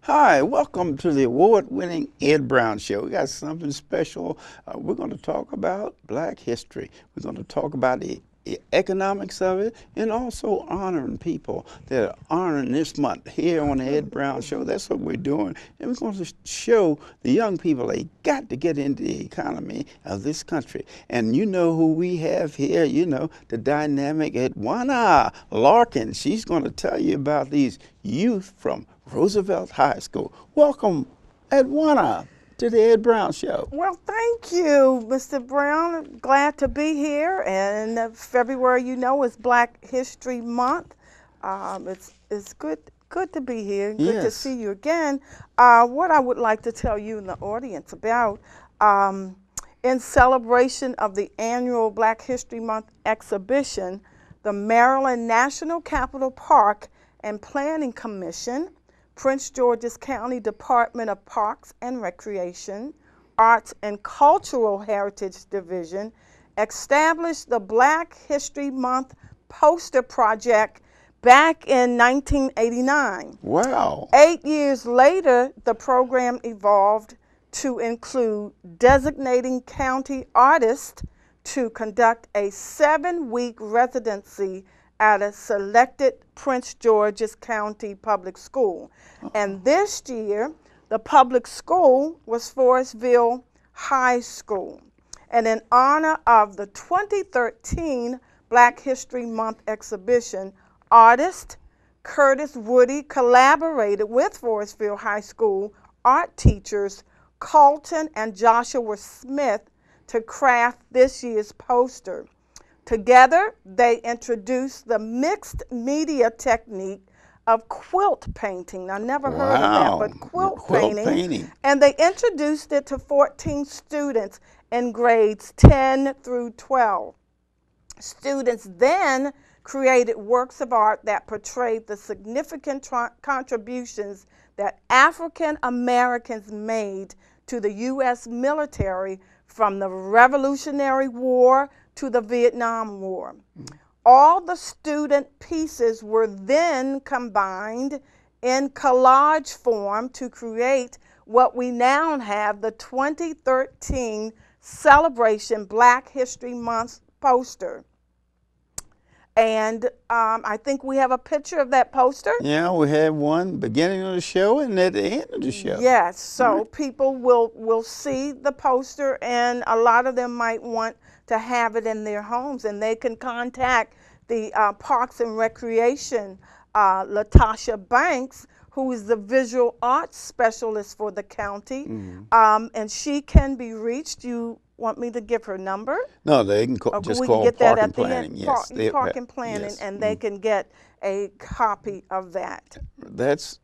Hi, welcome to the award-winning Ed Brown Show. We got something special. We're going to talk about Black history. We're going to talk about the economics of it and also honoring people that are honoring this month here on the Ed Brown Show. That's what we're doing. And we're going to show the young people they got to get into the economy of this country. And you know who we have here, you know, the dynamic Edwana Larkin. She's going to tell you about these youth from Roosevelt High School. Welcome, Edwana, to the Ed Brown Show. Well, thank you, Mr. Brown. Glad to be here. And February, you know, is Black History Month. It's good to be here. Good to see you again. What I would like to tell you and the audience about, in celebration of the annual Black History Month exhibition, the Maryland National Capital Park and Planning Commission, Prince George's County Department of Parks and Recreation, Arts and Cultural Heritage Division established the Black History Month poster project back in 1989. Wow. 8 years later, the program evolved to include designating county artists to conduct a 7-week residency at a selected Prince George's County Public School. And this year, the public school was Forestville High School. And in honor of the 2013 Black History Month exhibition, artist Curtis Woody collaborated with Forestville High School art teachers Colton and Joshua Smith to craft this year's poster. Together, they introduced the mixed media technique of quilt painting. I never heard of that, but quilt painting. And they introduced it to 14 students in grades 10 through 12. Students then created works of art that portrayed the significant contributions that African Americans made to the U.S. military from the Revolutionary War to the Vietnam War. All the student pieces were then combined in collage form to create what we now have, the 2013 Celebration Black History Month poster. And I think we have a picture of that poster. Yeah, we have one beginning of the show and at the end of the show. Yes, so people will see the poster, and a lot of them might want to have it in their homes, and they can contact the Parks and Recreation, Latasha Banks, who is the visual arts specialist for the county, and she can be reached. You want me to give her number? No, they can just call Park and Planning. Yes, Park and Planning, and they can get a copy of that. That's,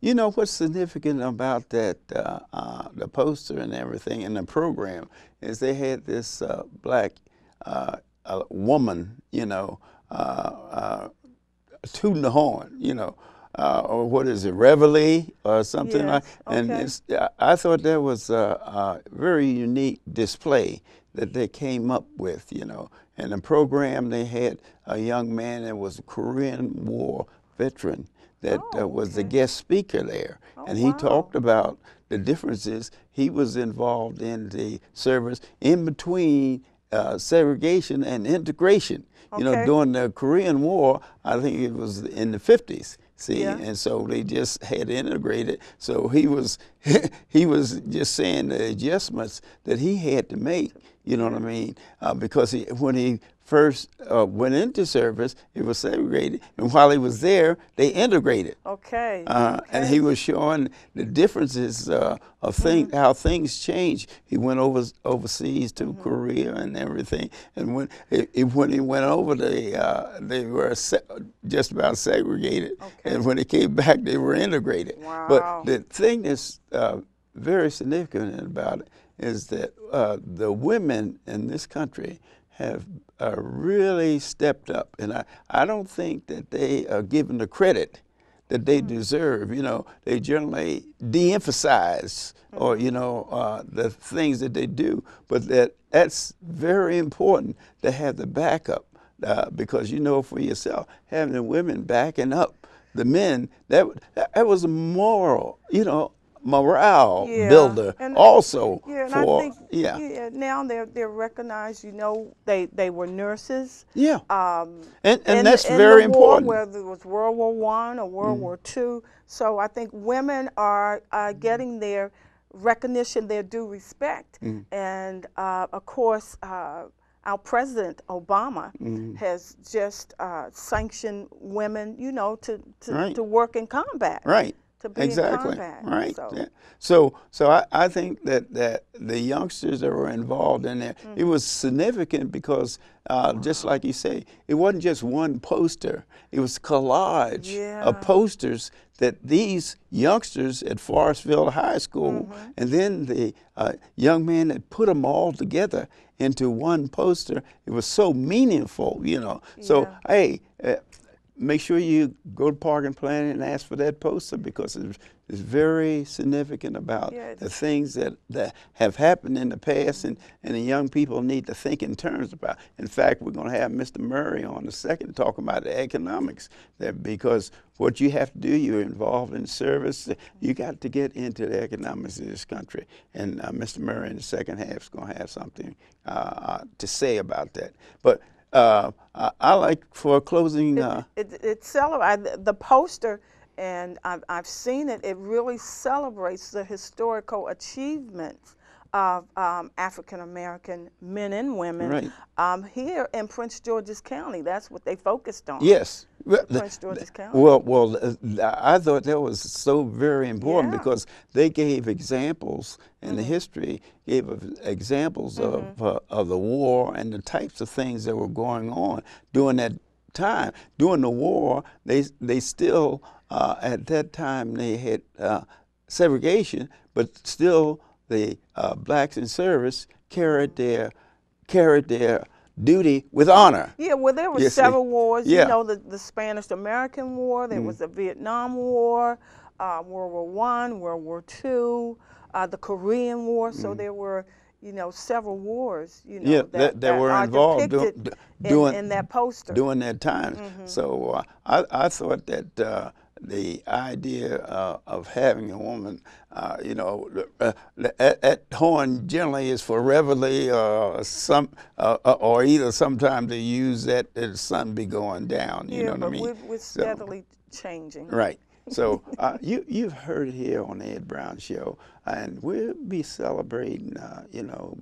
you know what's significant about that, the poster and everything in the program is they had this black woman, you know, tooting the horn, you know, or what is it, reveille or something like. And I thought that was a very unique display that they came up with, you know. In the program, they had a young man that was a Korean War veteran that was the guest speaker there. And he talked about the differences. He was involved in the service in between segregation and integration. You know, during the Korean War, I think it was in the 50s. See, and so they just had integrated. So he was just saying the adjustments that he had to make. You know what I mean? Because when he first went into service, it was segregated, and while he was there, they integrated. And he was showing the differences of how things changed. He went overseas to Korea and everything, and when he went over, they were just about segregated, and when they came back, they were integrated. But the thing that's very significant about it is that the women in this country have really stepped up, and I don't think that they are given the credit that they deserve. You know, they generally de-emphasize or the things that they do, but that's very important to have the backup because you know for yourself having the women backing up the men that was a moral, morale builder and, also and for I think, now they're recognized. You know, they were nurses. Yeah. And in that's the, in very the war, important. whether it was World War I or World War II. So I think women are getting their recognition, their due respect, and of course. Our President Obama has just sanctioned women, to work in combat. Right. To be Exactly. in combat. Right. So, Yeah. So I think that the youngsters that were involved in there, it was significant because just like you say, it wasn't just one poster. It was collage of posters that these youngsters at Forestville High School and then the young man that put them all together into one poster. It was so meaningful, So, hey, make sure you go to Park and Planning and ask for that poster because it's very significant about the things that have happened in the past and the young people need to think in terms about. In fact, we're going to have Mr. Murray on the second talking about the economics because what you have to do, you're involved in service, you got to get into the economics of this country. And Mr. Murray in the second half is going to have something to say about that. But I like for closing. It celebrates the poster, and I've seen it. It really celebrates the historical achievements of African American men and women here in Prince George's County. That's what they focused on. Yes. Prince George's County. Well, I thought that was so very important because they gave examples in the history, gave examples of the war and the types of things that were going on during that time. During the war, they still at that time they had segregation, but still the blacks in service carried their duty with honor. Yeah, well, there were several wars. You know, the Spanish-American War. There was the Vietnam War, World War I, World War II, the Korean War. So there were, several wars. That were involved in that poster during that time. So I thought that. The idea of having a woman, at Horn generally is for reveille or or either sometimes they use that the sun be going down. You know what I mean? We're steadily changing. Right. So you've heard it here on the Ed Brown Show, and we'll be celebrating,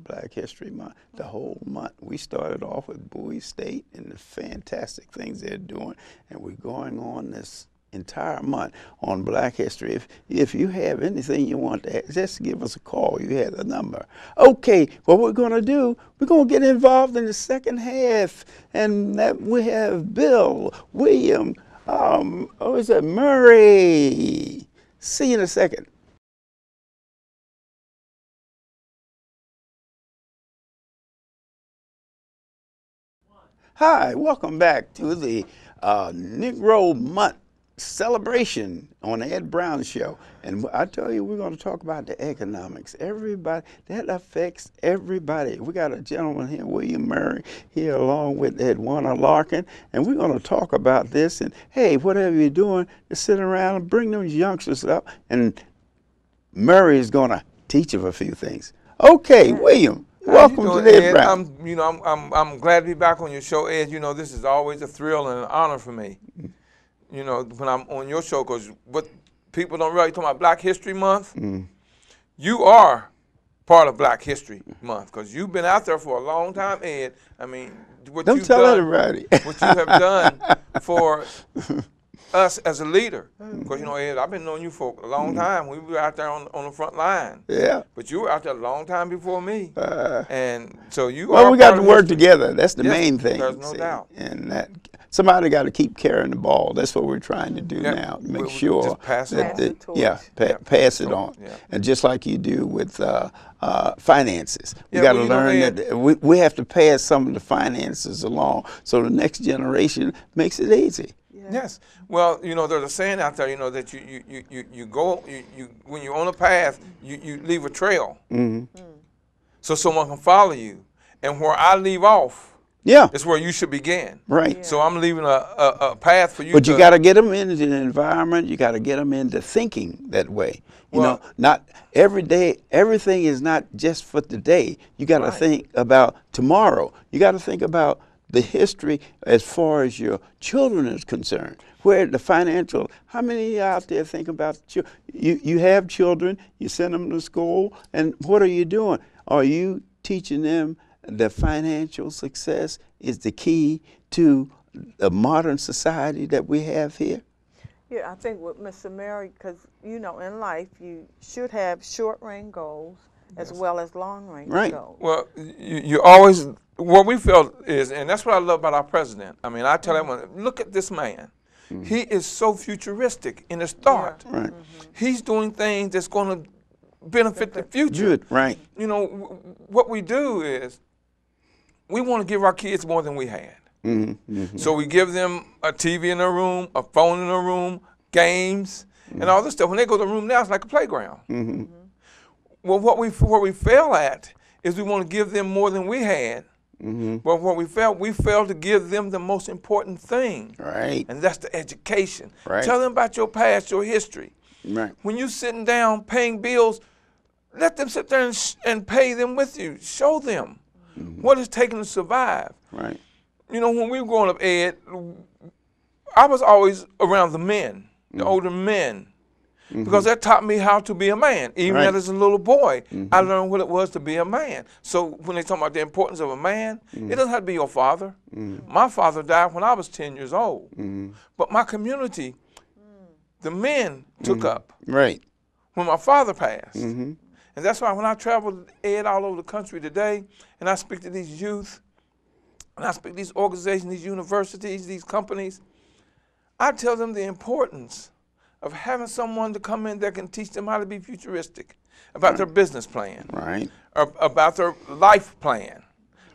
Black History Month the whole month. We started off with Bowie State and the fantastic things they're doing, and we're going on this entire month on Black History. If you have anything you want to ask, just give us a call. You have the number. Okay, what we're going to do, we're going to get involved in the second half, and that we have Bill, William, Murray. See you in a second. Hi, welcome back to the Negro Month celebration on the Ed Brown Show. And I tell you, we're going to talk about the economics. Everybody, that affects everybody. We got a gentleman here, William Murray, here along with Edwina Larkin, and we're going to talk about this. And hey, whatever you're doing, just sit around and bring those youngsters up, and Murray is going to teach them a few things. Okay, William. Welcome to the Ed Brown. I'm glad to be back on your show, Ed. This is always a thrill and an honor for me. When I'm on your show, because what people don't really talk about Black History Month, you are part of Black History Month because you've been out there for a long time, Ed. I mean, what don't you've tell done, everybody. what you have done for us as a leader. Because, Ed, I've been knowing you for a long time. We were out there on the front line. Yeah. But you were out there a long time before me. And so you we got to work together. That's the main thing. There's no doubt. And that. somebody got to keep carrying the ball. That's what we're trying to do Yeah. now, to make We sure just pass it on. Pass the torch. pass it on. Yeah. And just like you do with finances, we Yeah, got to well, you know, learn Ed, that we have to pass some of the finances along so the next generation makes it easy. Yes. Well, you know, there's a saying out there, you know, that you go when you're on a path, you leave a trail, so someone can follow you. And where I leave off, Yeah, is where you should begin. right. So I'm leaving a path for you. But you got to get them into the environment. You got to get them into thinking that way. You Well- know, not every day. Everything is not just for today. You got to Right. think about tomorrow. You got to think about the history as far as your children is concerned. Where the financial, how many out there think about you have children, you send them to school, and what are you doing? Are you teaching them that financial success is the key to the modern society that we have here? Yeah, I think with Mr. Mary, because, you know, in life, you should have short-range goals as well as long-range Right. goals. Well, you always, what we felt is, and that's what I love about our president. I mean, I tell everyone, look at this man. He is so futuristic in his thought. Right. He's doing things that's going to benefit the future. Good. Right. You know, what we do is we want to give our kids more than we had. So we give them a TV in their room, a phone in their room, games, and all this stuff. When they go to the room now, it's like a playground. Well, what we fail at is we want to give them more than we had. But what we failed to give them the most important thing, Right. and that's the education. Right. Tell them about your past, your history. Right. When you're sitting down paying bills, let them sit there and pay them with you. Show them what it's taking to survive. Right. You know, when we were growing up, Ed, I was always around the men, the older men, because that taught me how to be a man. Even Right. as a little boy, I learned what it was to be a man. So when they talk about the importance of a man, it doesn't have to be your father. My father died when I was 10 years old. But my community, the men took up Right. when my father passed. And that's why when I travel, Ed, all over the country today, and I speak to these youth, and I speak to these organizations, these universities, these companies, I tell them the importance of having someone to come in that can teach them how to be futuristic, about their business plan, Right. or about their life plan,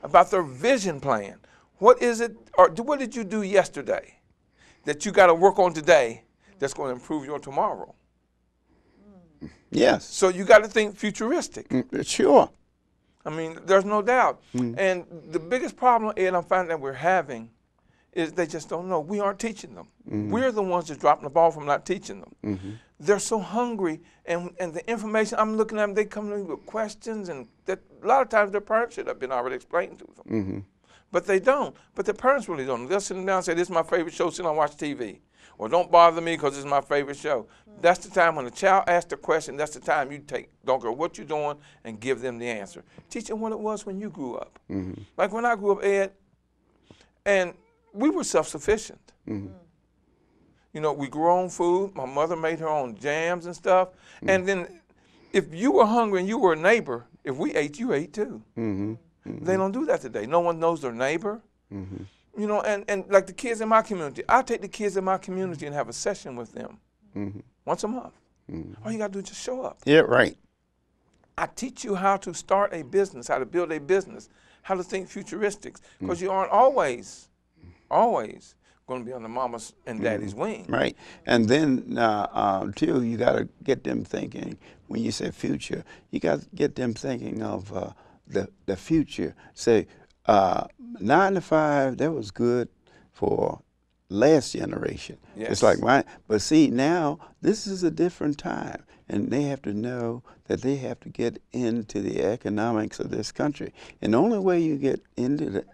about their vision plan. What is it, or what did you do yesterday that you got to work on today that's going to improve your tomorrow? Yes. So you got to think futuristic. Sure. I mean, there's no doubt. And the biggest problem, Ed, I'm finding that we're having is they just don't know. We aren't teaching them. We're the ones that dropping the ball from not teaching them. They're so hungry, and the information, I'm looking at them, they come to me with questions, and that a lot of times their parents should have been already explained to them. But they don't. But their parents really don't. They'll sit them down and say, this is my favorite show, sit down and watch TV. Or don't bother me because this is my favorite show. That's the time when the child asks the question, that's the time you take, don't care what you're doing, and give them the answer. Teach them what it was when you grew up. Like when I grew up, Ed, and we were self-sufficient. You know, we grew our own food. My mother made her own jams and stuff. And then if you were hungry and you were a neighbor, if we ate, you ate too. They don't do that today. No one knows their neighbor. You know, and like the kids in my community, I take the kids in my community and have a session with them once a month. All you got to do is just show up. Yeah. Right. I teach you how to start a business, how to build a business, how to think futuristics, because you aren't always going to be under mama's and daddy's wing. Right. And then, too, you got to get them thinking, when you say future, you got to get them thinking of the future. Say, 9 to 5, that was good for last generation. Yes. It's like mine. But see, now, this is a different time. And they have to know that they have to get into the economics of this country. And the only way you get into the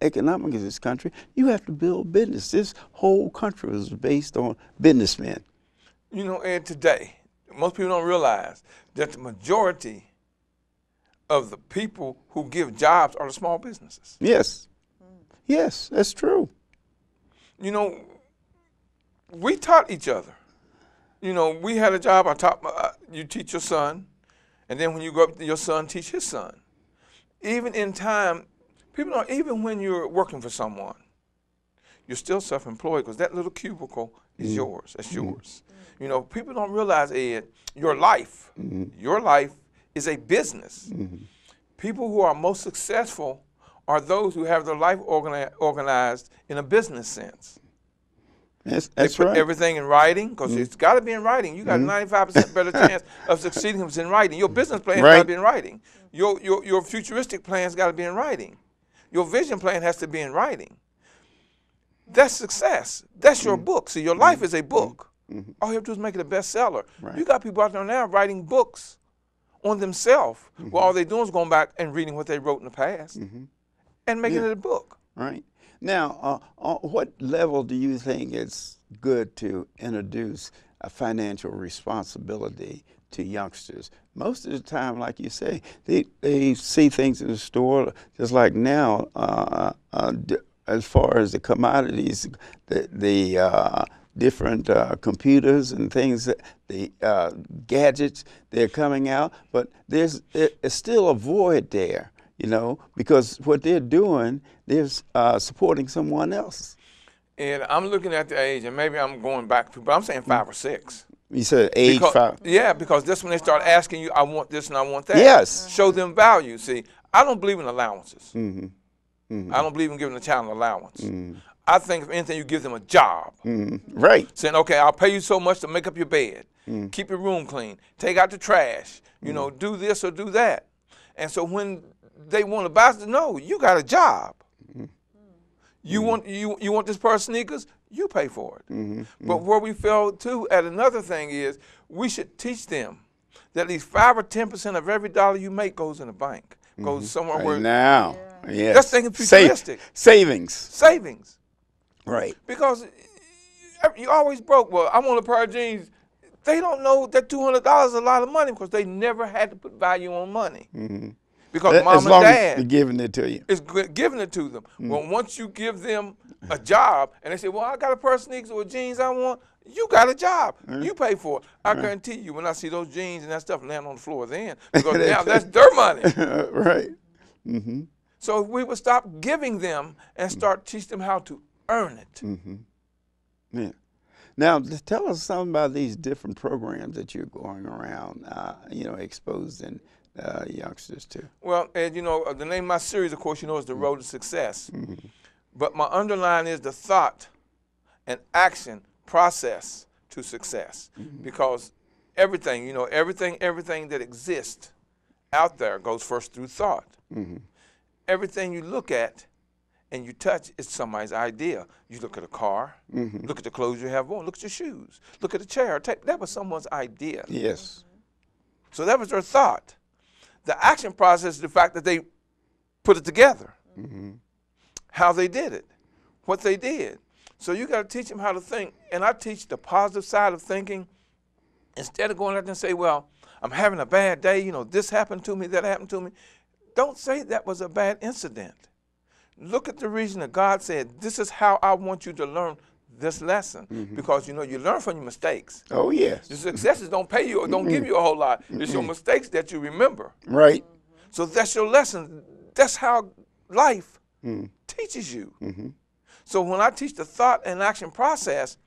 economics of this country, you have to build business. This whole country is based on businessmen. You know, Ed, today, most people don't realize that the majority of the people who give jobs are the small businesses. Yes. Yes, that's true. You know, we taught each other. You know, we had a job. I taught you teach your son, and then when you grow up, your son teach his son. Even in time, people don't. Even when you're working for someone, you're still self-employed because that little cubicle is yours. That's yours. You know, people don't realize, Ed, your life is a business. People who are most successful are those who have their life organized in a business sense. That's they put right. everything in writing because it's got to be in writing. You got 95% better chance of succeeding if it's in writing. Your business plan's got to be in writing. Your futuristic plan's got to be in writing. Your vision plan has to be in writing. That's success. That's your book. See, your life is a book. All you have to do is make it a bestseller. Right. You got people out there now writing books on themselves. Well, all they're doing is going back and reading what they wrote in the past and making it a book. Right. Now, what level do you think it's good to introduce a financial responsibility to youngsters? Most of the time, like you say, they see things in the store, just like now, as far as the commodities, the different computers and things, the gadgets, they're coming out, but there's still a void there. You know, because what they're doing, they're supporting someone else. And I'm looking at the age, and maybe I'm going back to, but I'm saying 5 or 6. You said age 5? Yeah, because that's when they start asking you, I want this and I want that. Yes. Show them value. See, I don't believe in allowances. I don't believe in giving a child an allowance. I think if anything, you give them a job. Right. Saying, okay, I'll pay you so much to make up your bed, keep your room clean, take out the trash, you know, do this or do that. And so when they want to buy, no, you got a job. You want this pair of sneakers, you pay for it. But where we fail too at another thing is we should teach them that at least 5 or 10% of every dollar you make goes in the bank, goes somewhere Right where now. Yes. That's thinking futuristic. Savings. Savings. Right. Because you always broke. Well, I want a pair of jeans. They don't know that $200 is a lot of money because they never had to put value on money. Because mom as and long dad as they're giving it to you. is giving it to them. Well, once you give them a job and they say, well, I got a pair of sneakers or jeans I want, you got a job. You pay for it. I guarantee you when I see those jeans and that stuff land on the floor then, because now that's their money. Right. So if we would stop giving them and start teach them how to earn it. Yeah. Now, tell us something about these different programs that you're going around, you know, exposing youngsters to. Well, and you know, the name of my series, of course, you know, is The Road to Success. But my underline is the thought and action process to success. Because everything, you know, everything that exists out there goes first through thought. Everything you look at and you touch is somebody's idea. You look at a car, look at the clothes you have on, look at your shoes, look at a chair. That was someone's idea. Yes. So that was their thought. The action process is the fact that they put it together, how they did it, what they did. So you got to teach them how to think. And I teach the positive side of thinking. Instead of going out there and say, well, I'm having a bad day, you know, this happened to me, that happened to me. Don't say that was a bad incident. Look at the reason that God said, this is how I want you to learn this lesson. Because, you know, you learn from your mistakes. Oh, yes. The successes don't pay you or don't give you a whole lot. It's your mistakes that you remember. Right. So that's your lesson. That's how life teaches you. So when I teach the thought and action process,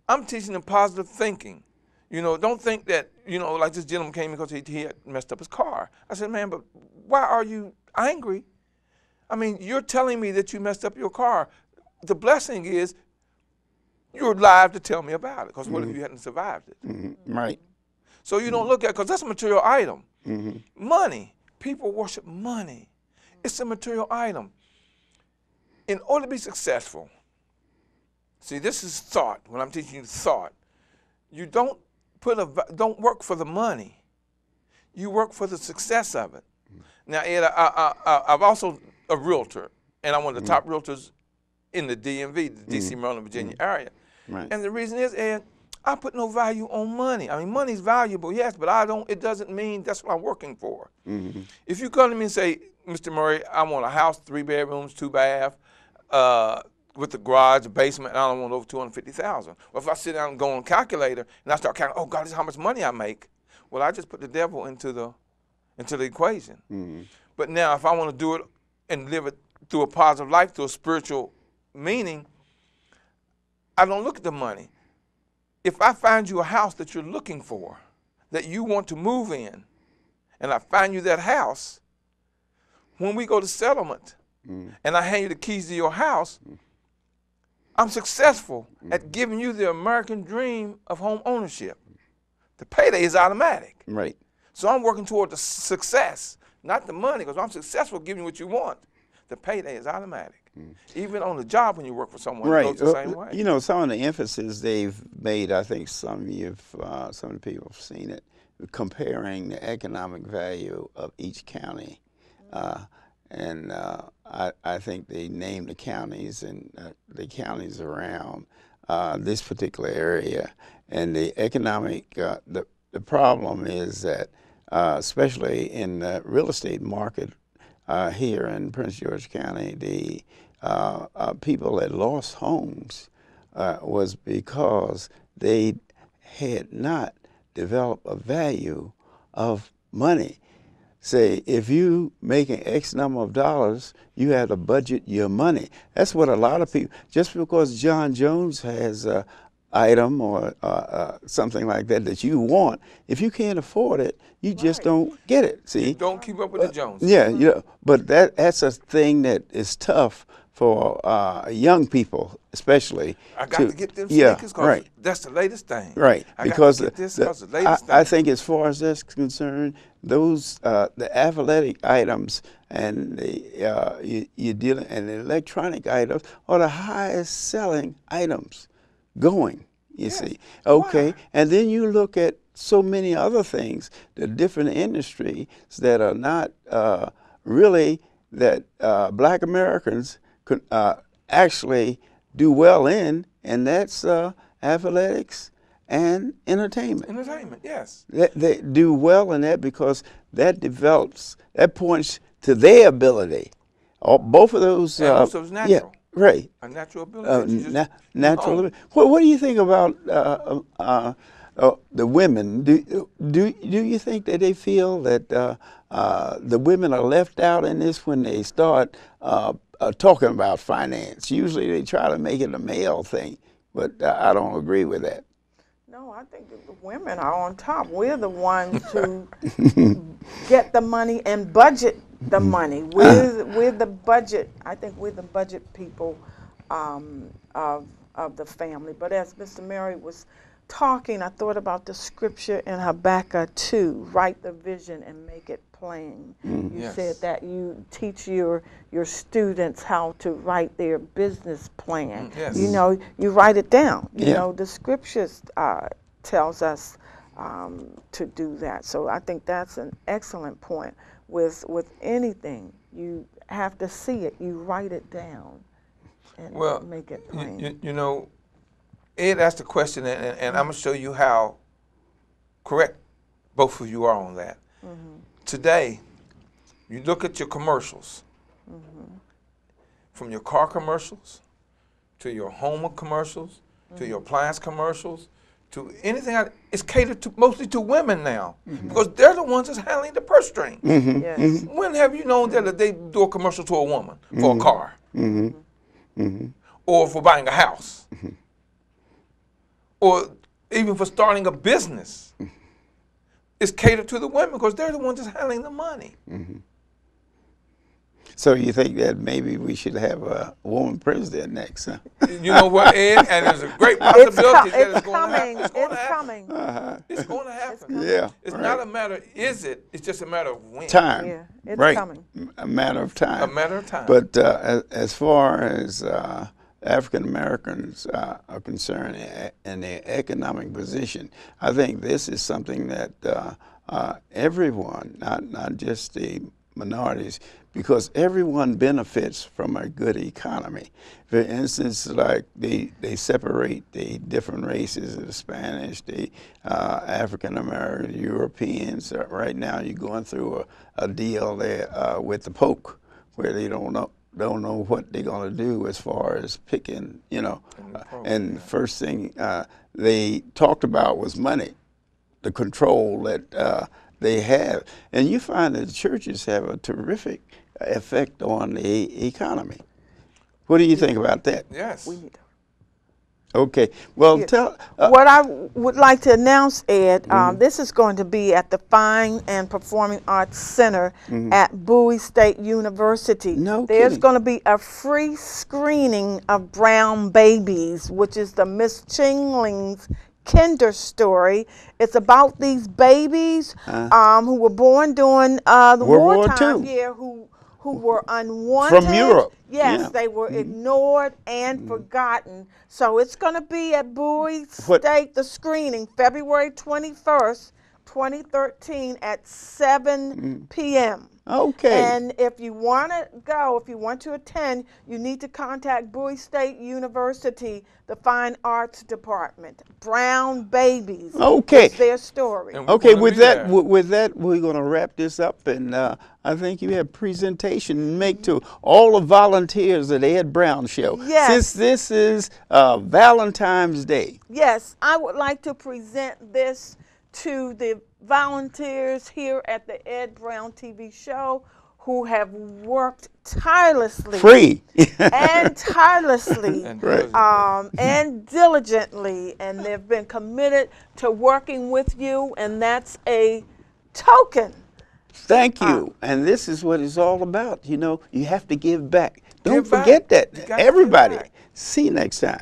I'm teaching them positive thinking. You know, don't think that, you know, like this gentleman came because he had messed up his car. I said, man, but why are you angry? I mean, you're telling me that you messed up your car. The blessing is you're alive to tell me about it, because what if you hadn't survived it? Right. So you don't look at, because that's a material item. Money. People worship money. It's a material item. In order to be successful, see, this is thought. When I'm teaching you thought, you don't work for the money. You work for the success of it. Now, Ed, I've also a realtor, and I'm one of the top realtors in the DMV, the D.C., Maryland, Virginia area. Right. And the reason is, Ed, I put no value on money. I mean, money's valuable, yes, but it doesn't mean that's what I'm working for. If you come to me and say, Mr. Murray, I want a house, 3 bedrooms, 2 bath, with a garage, a basement, and I don't want over $250,000. Well, if I sit down and go on a calculator and I start counting, oh God, this is how much money I make. Well, I just put the devil into the equation. But now, if I want to do it and live it through a positive life, through a spiritual meaning, I don't look at the money. If I find you a house that you're looking for, that you want to move in, and I find you that house, when we go to settlement and I hand you the keys to your house, I'm successful at giving you the American dream of home ownership. The payday is automatic. Right. So I'm working toward the success, not the money, because I'm successful giving you what you want. The payday is automatic. Even on the job when you work for someone, Right. it goes the same way. You know, some of the emphasis they've made, I think some of the people have seen it, comparing the economic value of each county. I think they named the counties and the counties around this particular area. And the economic, the problem is that, especially in the real estate market here in Prince George County, the people that lost homes was because they had not developed a value of money. Say, if you making X number of dollars, you have to budget your money. That's what a lot of people, just because John Jones has a item or something like that you want, if you can't afford it, you just don't get it. See, You don't keep up with the Joneses. yeah, but that's a thing that is tough for young people, especially. I got to get them sneakers because right. that's the latest thing. Right, I because got to get this because the latest thing. I think as far as that's concerned, those the athletic items and the you dealing and the electronic items are the highest selling items going. You see, okay, Why? and then you look at so many other things, the different industries that are not really that Black Americans could actually do well in, and that's athletics and entertainment. Entertainment, yes. They do well in that because that develops, that points to their ability. Both of those. And also it's natural. Yeah, right. A natural ability. that you just Natural. own. What do you think about the women? Do you think that they feel that the women are left out in this when they start talking about finance? Usually they try to make it a male thing, but I don't agree with that. No, I think that the women are on top. We're the ones who get the money and budget the money. We're the budget. I think we're the budget people of the family. But as Mr. Mary was talking, I thought about the scripture in Habakkuk 2, write the vision and make it plain. You Yes. said that you teach your students how to write their business plan. Yes. You know, you write it down. You Yeah. know, the scriptures tells us to do that. So I think that's an excellent point. With anything, you have to see it. You write it down and make it plain. You know, Ed asked a question, and I'm going to show you how correct both of you are on that. Today, you look at your commercials, from your car commercials, to your home commercials, to your appliance commercials, to anything else. It's catered to mostly to women now, because they're the ones that's handling the purse strings. Yes. When have you known that they do a commercial to a woman for a car? Or for buying a house? Or even for starting a business? It's catered to the women because they're the ones that's handling the money. So you think that maybe we should have a woman president next, huh? You know what, Ed? And there's a great possibility that it's going to happen. It's coming. It's going to happen. Yeah. It's right. not a matter, is it? It's just a matter of when. Time. Yeah, it's right. coming. A matter of time. A matter of time. But as far as African Americans are concerned and their economic position, I think this is something that everyone, not just the minorities, because everyone benefits from a good economy. For instance, like they separate the different races, the Spanish, the African American, Europeans. Right now you're going through a deal there with the Pope where they don't know what they're going to do as far as picking, and the first thing they talked about was money, the control that they have. And you find that the churches have a terrific effect on the economy. What do you think about that? Yes. We need to. Okay. Well, Yeah. tell. What I would like to announce, Ed, this is going to be at the Fine and Performing Arts Center at Bowie State University. No There's kidding. going to be a free screening of Brown Babies, which is the Miss Chingling's Kinder story. It's about these babies who were born during the World War wartime, II. yeah, who were unwanted. From Europe. Yes, Yeah. they were ignored and forgotten. So it's going to be at Bowie What- State, the screening, February 21st, 2013 at 7 p.m. Okay. And if you want to go, if you want to attend, you need to contact Bowie State University, the Fine Arts Department. Brown Babies. Okay. It's their story. And we're Okay, gonna with be that, there. with that, we're going to wrap this up, and I think you have a presentation to make to all the volunteers at the Ed Brown Show. Yes. Since this is Valentine's Day. Yes, I would like to present this to the volunteers here at the Ed Brown TV show who have worked tirelessly. Free. And tirelessly. And And diligently, and they've been committed to working with you, and that's a token. Thank you. And this is what it's all about. You know, you have to give back. Don't Give back. forget that. You gotta give Everybody. back. See you next time.